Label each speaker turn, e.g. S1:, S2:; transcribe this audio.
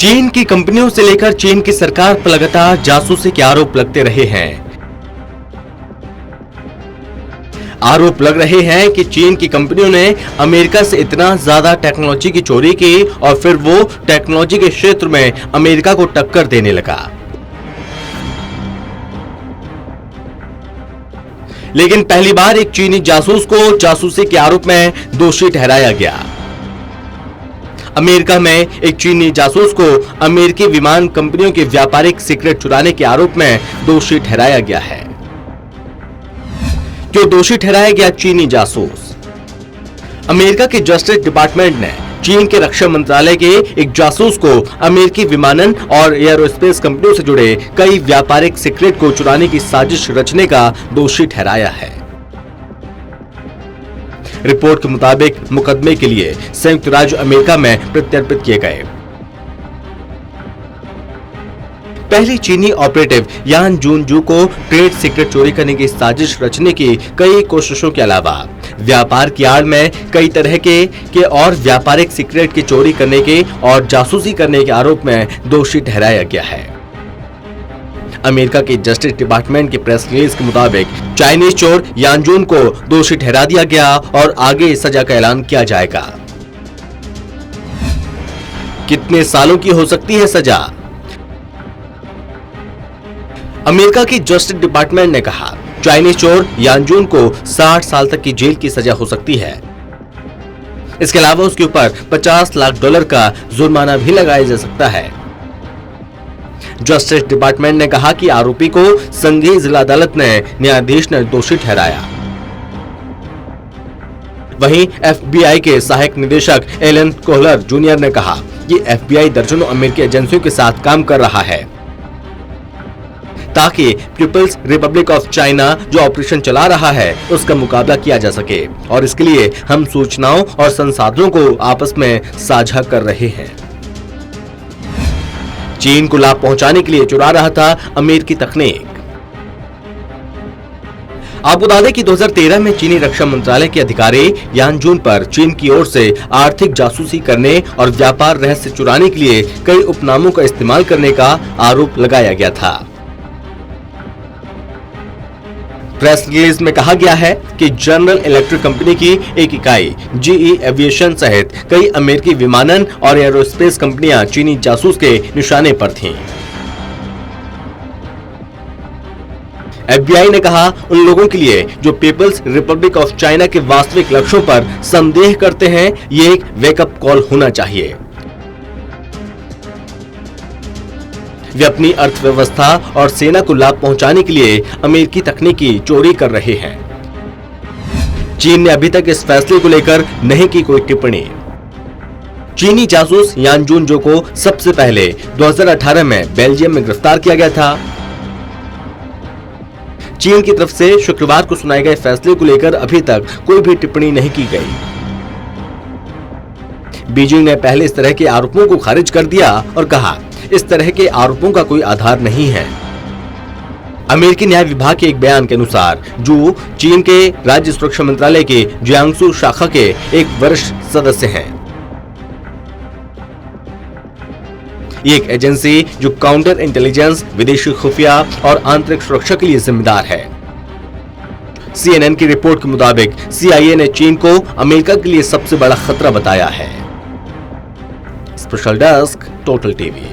S1: चीन की कंपनियों से लेकर चीन की सरकार पर लगातार जासूसी के आरोप लगते रहे हैं। आरोप लग रहे हैं कि चीन की कंपनियों ने अमेरिका से इतना ज्यादा टेक्नोलॉजी की चोरी की और फिर वो टेक्नोलॉजी के क्षेत्र में अमेरिका को टक्कर देने लगा। लेकिन पहली बार एक चीनी जासूस को जासूसी के आरोप में दोषी ठहराया गया। अमेरिका में एक चीनी जासूस को अमेरिकी विमान कंपनियों के व्यापारिक सीक्रेट चुराने के आरोप में दोषी ठहराया गया है। क्यों दोषी ठहराया गया चीनी जासूस? अमेरिका के जस्टिस डिपार्टमेंट ने चीन के रक्षा मंत्रालय के एक जासूस को अमेरिकी विमानन और एयरोस्पेस कंपनियों से जुड़े कई व्यापारिक सीक्रेट को चुराने की साजिश रचने का दोषी ठहराया है। रिपोर्ट के मुताबिक मुकदमे के लिए संयुक्त राज्य अमेरिका में प्रत्यर्पित किए गए। पहले चीनी ऑपरेटिव यान जूनजू को ट्रेड सीक्रेट चोरी करने की साजिश रचने की कई कोशिशों के अलावा व्यापार की आड़ में कई तरह के और व्यापारिक सीक्रेट की चोरी करने के और जासूसी करने के आरोप में दोषी ठहराया गया है। अमेरिका के जस्टिस डिपार्टमेंट की प्रेस रिलीज के मुताबिक चाइनीज चोर यानजून को दोषी ठहरा दिया गया और आगे सजा का ऐलान किया जाएगा। कितने सालों की हो सकती है सजा? अमेरिका की जस्टिस डिपार्टमेंट ने कहा, चाइनीज चोर यानजून को 60 साल तक की जेल की सजा हो सकती है। इसके अलावा उसके ऊपर $50 लाख का जुर्माना भी लगाया जा सकता है। जस्टिस डिपार्टमेंट ने कहा कि आरोपी को संघीय जिला अदालत ने न्यायाधीश ने दोषी ठहराया। वहीं FBI के सहायक निदेशक एलन कोहलर जूनियर ने कहा, ये FBI दर्जनों अमेरिकी एजेंसियों के साथ काम कर रहा है ताकि पीपल्स रिपब्लिक ऑफ चाइना जो ऑपरेशन चला रहा है उसका मुकाबला किया जा सके और इसके लिए हम सूचनाओं और संसाधनों को आपस में साझा कर रहे हैं। चीन को लाभ पहुंचाने के लिए चुरा रहा था अमेरिकी तकनीक। आपको बता दें कि 2013 में चीनी रक्षा मंत्रालय के अधिकारी यानजून पर चीन की ओर से आर्थिक जासूसी करने और व्यापार रहस्य चुराने के लिए कई उपनामों का इस्तेमाल करने का आरोप लगाया गया था। प्रेस रिलीज में कहा गया है कि जनरल इलेक्ट्रिक कंपनी की एक इकाई GE एविएशन सहित कई अमेरिकी विमानन और एयरोस्पेस कंपनियां चीनी जासूस के निशाने पर थीं। FBI ने कहा, उन लोगों के लिए जो पीपल्स रिपब्लिक ऑफ चाइना के वास्तविक लक्ष्यों पर संदेह करते हैं, ये एक वेकअप कॉल होना चाहिए। वे अपनी अर्थव्यवस्था और सेना को लाभ पहुंचाने के लिए अमेरिकी तकनीकी चोरी कर रहे हैं। चीन ने अभी तक इस फैसले को लेकर नहीं की कोई टिप्पणी। चीनी जासूस यानजून जो को सबसे पहले 2018 में बेल्जियम में गिरफ्तार किया गया था। चीन की तरफ से शुक्रवार को सुनाए गए फैसले को लेकर अभी तक कोई भी टिप्पणी नहीं की गई। बीजिंग ने पहले इस तरह के आरोपों को खारिज कर दिया और कहा, इस तरह के आरोपों का कोई आधार नहीं है। अमेरिकी न्याय विभाग के एक बयान के अनुसार जू चीन के राज्य सुरक्षा मंत्रालय के जियांगसू शाखा के एक वरिष्ठ सदस्य हैं। ये एक एजेंसी जो काउंटर इंटेलिजेंस, विदेशी खुफिया और आंतरिक सुरक्षा के लिए जिम्मेदार है। CNN की रिपोर्ट के मुताबिक CIA ने चीन को अमेरिका के लिए सबसे बड़ा खतरा बताया है। Special desk, total TV.